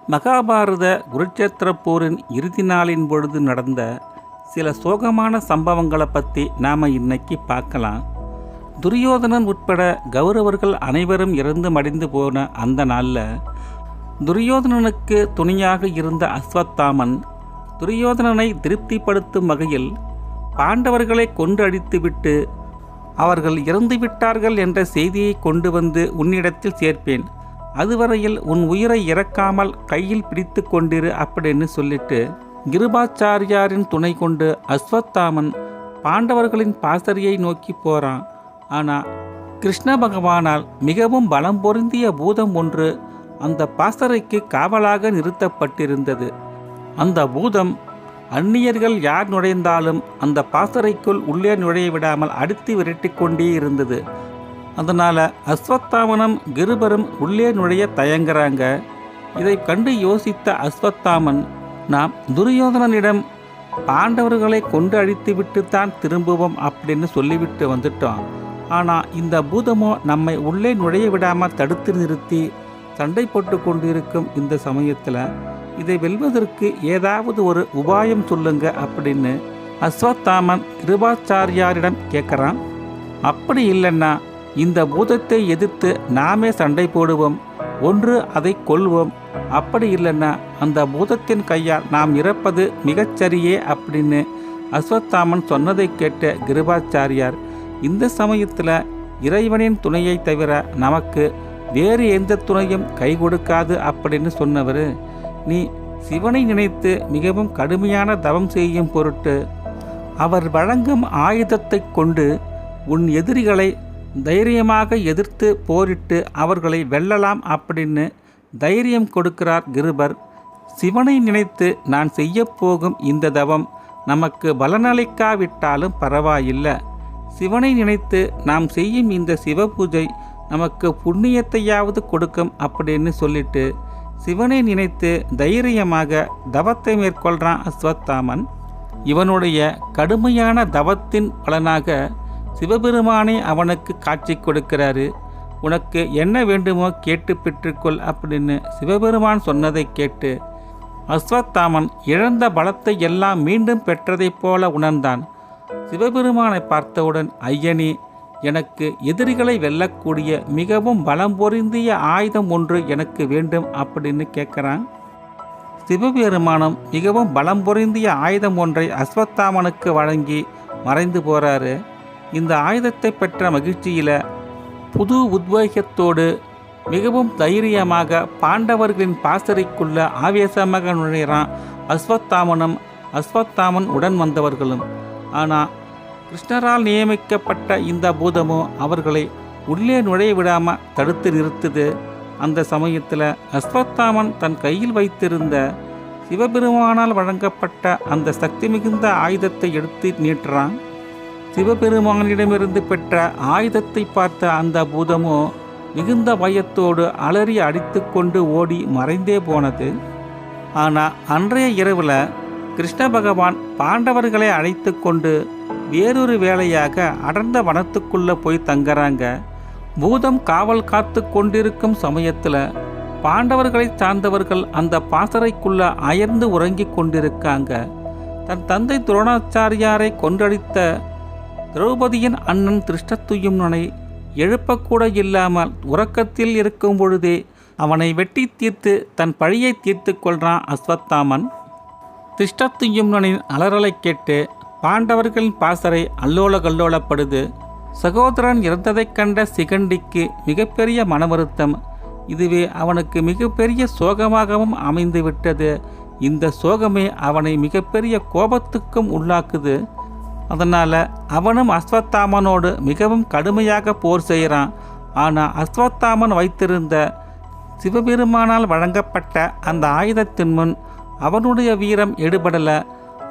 மகாபாரத குருட்சேத்திர போரின் இறுதி நாளின் பொழுது நடந்த சில சோகமான சம்பவங்களை பற்றி நாம் இன்னைக்கு பார்க்கலாம். துரியோதனன் உட்பட கௌரவர்கள் அனைவரும் இறந்து மடிந்து போன அந்த நாளில் துரியோதனனுக்கு துணையாக இருந்த அஸ்வத்தாமன் துரியோதனனை திருப்திப்படுத்தும் வகையில் பாண்டவர்களை கொண்டு அடித்துவிட்டு அவர்கள் இறந்துவிட்டார்கள் என்ற செய்தியை கொண்டு வந்து உன்னிடத்தில் சேர்ப்பேன், அதுவரையில் உன் உயிரை இறக்காமல் கையில் பிடித்து கொண்டிரு அப்படின்னு சொல்லிட்டு கிருபாச்சாரியாரின் துணை கொண்டு அஸ்வத்தாமன் பாண்டவர்களின் பாசறையை நோக்கி போகிறான். ஆனால் கிருஷ்ண பகவானால் மிகவும் பலம் பொருந்திய பூதம் ஒன்று அந்த பாசறைக்கு காவலாக நிறுத்தப்பட்டிருந்தது. அந்த பூதம் அந்நியர்கள் யார் நுழைந்தாலும் அந்த பாசறைக்குள் உள்ளே நுழைய விடாமல் அடித்து விரட்டி கொண்டே இருந்தது. அதனால் அஸ்வத்தாமனும் கிருபரும் உள்ளே நுழைய தயங்குறாங்க. இதை கண்டு யோசித்த அஸ்வத்தாமன், நாம் துரியோதனனிடம் பாண்டவர்களை கொண்டு அழித்து விட்டுத்தான் திரும்புவோம் அப்படின்னு சொல்லிவிட்டு வந்துட்டோம். ஆனால் இந்த பூதமோ நம்மை உள்ளே நுழைய விடாமல் தடுத்து நிறுத்தி சண்டை போட்டு கொண்டிருக்கும் இந்த சமயத்தில் இதை வெல்வதற்கு ஏதாவது ஒரு உபாயம் சொல்லுங்க அப்படின்னு அஸ்வத்தாமன் கிருபாச்சாரியாரிடம் கேட்குறான். அப்படி இல்லைன்னா இந்த பூதத்தை எதிர்த்து நாமே சண்டை போடுவோம், ஒன்று அதை கொல்வோம், அப்படி இல்லைன்னா அந்த பூதத்தின் கையால் நாம் இறப்பது மிகச்சரியே அப்படின்னு அஸ்வத்தாமன் சொன்னதை கேட்ட கிருபாச்சாரியார், இந்த சமயத்தில் இறைவனின் துணையை தவிர நமக்கு வேறு எந்த துணையும் கை கொடுக்காது அப்படின்னு சொன்னவர், நீ சிவனை நினைத்து மிகவும் கடுமையான தவம் செய்யும் பொருட்டு அவர் வழங்கும் ஆயுதத்தை கொண்டு உன் எதிரிகளை தைரியமாக எதிர்த்து போரிட்டு அவர்களை வெல்லலாம் அப்படின்னு தைரியம் கொடுக்கிறார் கிருபர். சிவனை நினைத்து நான் செய்யப்போகும் இந்த தவம் நமக்கு பலனளிக்காவிட்டாலும் பரவாயில்லை, சிவனை நினைத்து நாம் செய்யும் இந்த சிவ பூஜை நமக்கு புண்ணியத்தையாவது கொடுக்கும் அப்படின்னு சொல்லிட்டு சிவனை நினைத்து தைரியமாக தவத்தை மேற்கொள்கிறான் அஸ்வத்தாமன். இவனுடைய கடுமையான தவத்தின் பலனாக சிவபெருமானே அவனுக்கு காட்சி கொடுக்கிறாரு. உனக்கு என்ன வேண்டுமோ கேட்டு பெற்றுக்கொள் அப்படின்னு சிவபெருமான் சொன்னதை கேட்டு அஸ்வத்தாமன் இழந்த பலத்தை எல்லாம் மீண்டும் பெற்றதைப் போல உணர்ந்தான். சிவபெருமானை பார்த்தவுடன், ஐயனே, எனக்கு எதிரிகளை வெல்லக்கூடிய மிகவும் பலம் பொருந்திய ஆயுதம் ஒன்று எனக்கு வேண்டும் அப்படின்னு கேட்குறான். சிவபெருமானம் மிகவும் பலம் பொருந்திய ஆயுதம் ஒன்றை அஸ்வத்தாமனுக்கு வழங்கி மறைந்து போகிறாரு. இந்த ஆயுதத்தை பெற்ற மகிழ்ச்சியில் புது உத்வேகத்தோடு மிகவும் தைரியமாக பாண்டவர்களின் பாசறைக்குள்ள ஆவேசமாக நுழைகிறான் அஸ்வத்தாமன் உடன் வந்தவர்களும். ஆனால் கிருஷ்ணரால் நியமிக்கப்பட்ட இந்த பூதமோ அவர்களை உள்ளே நுழைய விடாமல் தடுத்து நிறுத்துது. அந்த சமயத்தில் அஸ்வத்தாமன் தன் கையில் வைத்திருந்த சிவபெருமானால் வழங்கப்பட்ட அந்த சக்தி மிகுந்த ஆயுதத்தை எடுத்து நீட்டுறான். சிவபெருமானிடமிருந்து பெற்ற ஆயுதத்தை பார்த்த அந்த பூதமோ மிகுந்த பயத்தோடு அலறி அடித்து கொண்டு ஓடி மறைந்தே போனது. ஆனால் அன்றைய இரவில் கிருஷ்ண பகவான் பாண்டவர்களை அழைத்து கொண்டு வேறொரு வேளையாக அடர்ந்த வனத்துக்குள்ளே போய் தங்குறாங்க. பூதம் காவல் காத்து கொண்டிருக்கும் சமயத்தில் பாண்டவர்களை சார்ந்தவர்கள் அந்த பாசறைக்குள்ள அயர்ந்து உறங்கி கொண்டிருக்காங்க. தன் தந்தை துரோணாச்சாரியாரை கொன்றடித்த திரௌபதியின் அண்ணன் திருஷ்டத்யும்னனை எழுப்பக்கூட இல்லாமல் உறக்கத்தில் இருக்கும் பொழுதே அவனை வெட்டி தீர்த்து தன் பழியை தீர்த்து கொள்கிறான் அஸ்வத்தாமன். திருஷ்டத்யும்னனின் அலறலை கேட்டு பாண்டவர்களின் பாசறை அல்லோல கல்லோலப்படுது. சகோதரன் இறந்ததைக் கண்ட சிகண்டிக்கு மிகப்பெரிய மன வருத்தம். இதுவே அவனுக்கு மிகப்பெரிய சோகமாகவும் அமைந்து விட்டது. இந்த சோகமே அவனை மிகப்பெரிய கோபத்துக்கும் உள்ளாக்குது. அதனால் அவனும் அஸ்வத்தாமனோடு மிகவும் கடுமையாக போர் செய்கிறான். ஆனால் அஸ்வத்தாமன் வைத்திருந்த சிவபெருமானால் வழங்கப்பட்ட அந்த ஆயுதத்தின் முன் அவனுடைய வீரம் எடுபடலை.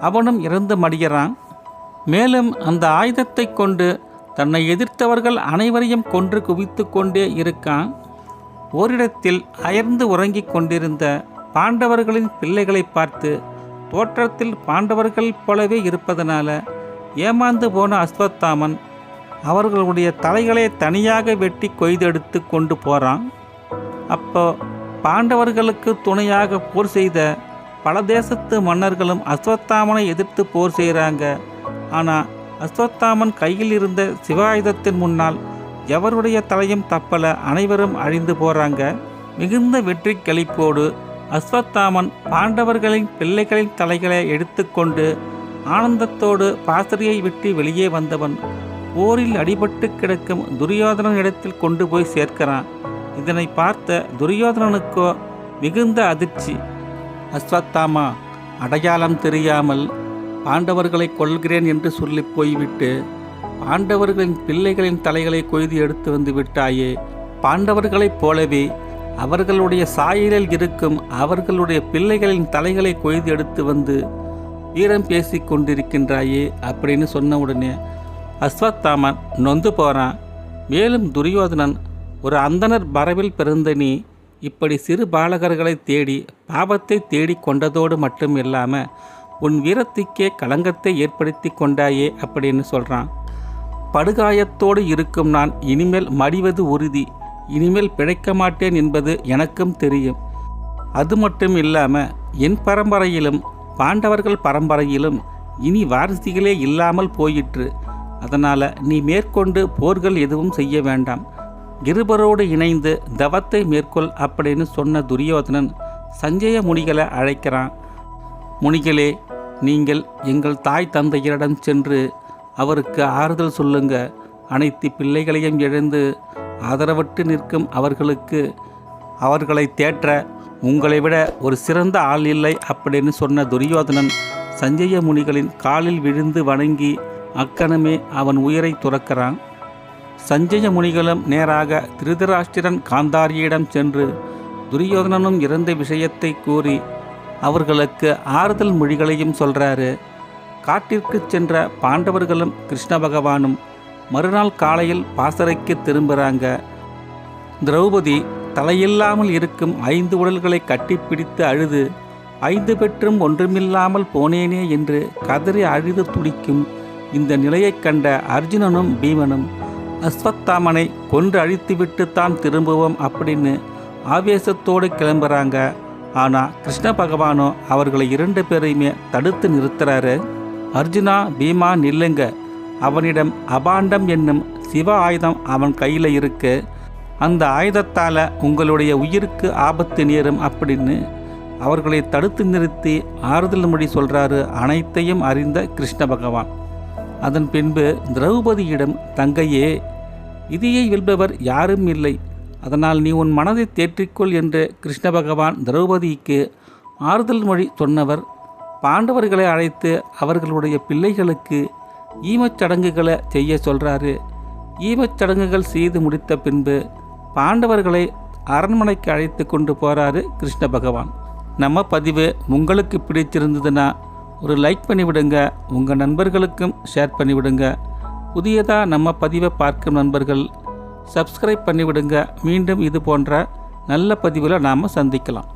அவனும் இறந்து மடிகிறான். மேலும் அந்த ஆயுதத்தை கொண்டு தன்னை எதிர்த்தவர்கள் அனைவரையும் கொன்று குவித்து கொண்டே இருக்கான். ஓரிடத்தில் அயர்ந்து உறங்கிக் கொண்டிருந்த பாண்டவர்களின் பிள்ளைகளை பார்த்து தோற்றத்தில் பாண்டவர்கள் போலவே இருப்பதனால ஏமாந்து போன அஸ்வத்தாமன் அவர்களுடைய தலைகளை தனியாக வெட்டி கொய்தெடுத்து கொண்டு போகிறான். அப்போ பாண்டவர்களுக்கு துணையாக போர் செய்த பல தேசத்து மன்னர்களும் அஸ்வத்தாமனை எதிர்த்து போர் செய்கிறாங்க. ஆனால் அஸ்வத்தாமன் கையில் இருந்த சிவாயுதத்தின் முன்னால் எவருடைய தலையும் தப்பல அனைவரும் அழிந்து போகிறாங்க. மிகுந்த வெற்றி களிப்போடு அஸ்வத்தாமன் பாண்டவர்களின் பிள்ளைகளின் தலைகளை எடுத்துக்கொண்டு ஆனந்தத்தோடு பாசறையை விட்டு வெளியே வந்தவன் போரில் அடிபட்டு கிடக்கும் துரியோதனன் இடத்தில் கொண்டு போய் சேர்க்கிறான். இதனை பார்த்த துரியோதனனுக்கோ மிகுந்த அதிர்ச்சி. அஸ்வத்தாமா, அடையாளம் தெரியாமல் பாண்டவர்களை கொல்கிறேன் என்று சொல்லி போய்விட்டு பாண்டவர்களின் பிள்ளைகளின் தலைகளை கொய்து எடுத்து வந்து விட்டாயே. பாண்டவர்களைப் போலவே அவர்களுடைய சாயலில் இருக்கும் அவர்களுடைய பிள்ளைகளின் தலைகளை கொய்து எடுத்து வந்து வீரம் பேசி கொண்டிருக்கின்றாயே அப்படின்னு சொன்ன உடனே அஸ்வத்தாமன் நொந்து போகிறான். மேலும் துரியோதனன், ஒரு அந்தணர் மரபில் பிறந்த நீ இப்படி சிறு பாலகர்களை தேடி பாவத்தை தேடி கொண்டதோடு மட்டும் இல்லாமல் உன் வீரத்துக்கே களங்கத்தை ஏற்படுத்தி கொண்டாயே அப்படின்னு சொல்கிறான். படுகாயத்தோடு இருக்கும் நான் இனிமேல் மடிவது உறுதி, இனிமேல் பிழைக்க மாட்டேன் என்பது எனக்கும் தெரியும். அது மட்டும் இல்லாமல் என் பரம்பரையிலும் பாண்டவர்கள் பரம்பரையிலும் இனி வாரிசுகளே இல்லாமல் போயிற்று. அதனால் நீ மேற்கொண்டு போர்கள் எதுவும் செய்ய வேண்டாம், இருவரோடு இணைந்து தவத்தை மேற்கொள் அப்படின்னு சொன்ன துரியோதனன் சஞ்சய முனிகளை அழைக்கிறான். முனிகளே, நீங்கள் எங்கள் தாய் தந்தையரிடம் சென்று அவருக்கு ஆறுதல் சொல்லுங்க. அனைத்து பிள்ளைகளையும் இழந்து ஆதரவற்று நிற்கும் அவர்களுக்கு அவர்களை தேற்ற உங்களை விட ஒரு சிறந்த ஆள் இல்லை அப்படின்னு சொன்ன துரியோதனன் சஞ்சய முனிகளின் காலில் விழுந்து வணங்கி அக்கணமே அவன் உயிரை துறக்கிறான். சஞ்சய முனிகளும் நேராக திருதராஷ்டிரன் காந்தாரியிடம் சென்று துரியோதனனும் இறந்த விஷயத்தை கூறி அவர்களுக்கு ஆறுதல் மொழிகளையும் சொல்கிறாரு. காட்டிற்கு சென்ற பாண்டவர்களும் கிருஷ்ண பகவானும் மறுநாள் காலையில் பாசறைக்கு திரும்புகிறாங்க. திரௌபதி தலையில்லாமல் இருக்கும் 5 உடல்களை கட்டிப்பிடித்து அழுது 5 பெற்றும் ஒன்றுமில்லாமல் போனேனே என்று கதறி அழுது துடிக்கும் இந்த நிலையைக் கண்ட அர்ஜுனனும் பீமனும் அஸ்வத்தாமனை கொன்று அழித்துவிட்டு தான் திரும்புவோம் அப்படின்னு ஆவேசத்தோடு கிளம்புறாங்க. ஆனால் கிருஷ்ண பகவானோ அவர்களை 2 பேரையுமே தடுத்து நிறுத்துறாரு. அர்ஜுனா, பீமா, நில்லுங்க. அவனிடம் அபாண்டம் என்னும் சிவ ஆயுதம் அவன் கையில் இருக்கு. அந்த ஆயுதத்தால் உங்களுடைய உயிருக்கு ஆபத்து நேரும் அப்படின்னு அவர்களை தடுத்து நிறுத்தி ஆறுதல் மொழி சொல்கிறாரு அனைத்தையும் அறிந்த கிருஷ்ண பகவான். அதன் பின்பு திரௌபதியிடம், தங்கையே, விதியை வெல்பவர் யாரும் இல்லை, அதனால் நீ உன் மனதை தேற்றிக்கொள் என்று கிருஷ்ண பகவான் திரௌபதிக்கு ஆறுதல் மொழி சொன்னவர் பாண்டவர்களை அழைத்து அவர்களுடைய பிள்ளைகளுக்கு ஈமச்சடங்குகளை செய்ய சொல்கிறாரு. ஈமச்சடங்குகள் செய்து முடித்த பின்பு பாண்டவர்களை அரண்மனைக்கு அழைத்து கொண்டு போகிறாரு கிருஷ்ண பகவான். நம்ம பதிவு உங்களுக்கு பிடிச்சிருந்ததுன்னா ஒரு லைக் பண்ணிவிடுங்க, உங்கள் நண்பர்களுக்கும் ஷேர் பண்ணிவிடுங்க. புதியதாக நம்ம பதிவை பார்க்கும் நண்பர்கள் சப்ஸ்கிரைப் பண்ணிவிடுங்க. மீண்டும் இது போன்ற நல்ல பதிவில் நாம் சந்திக்கலாம்.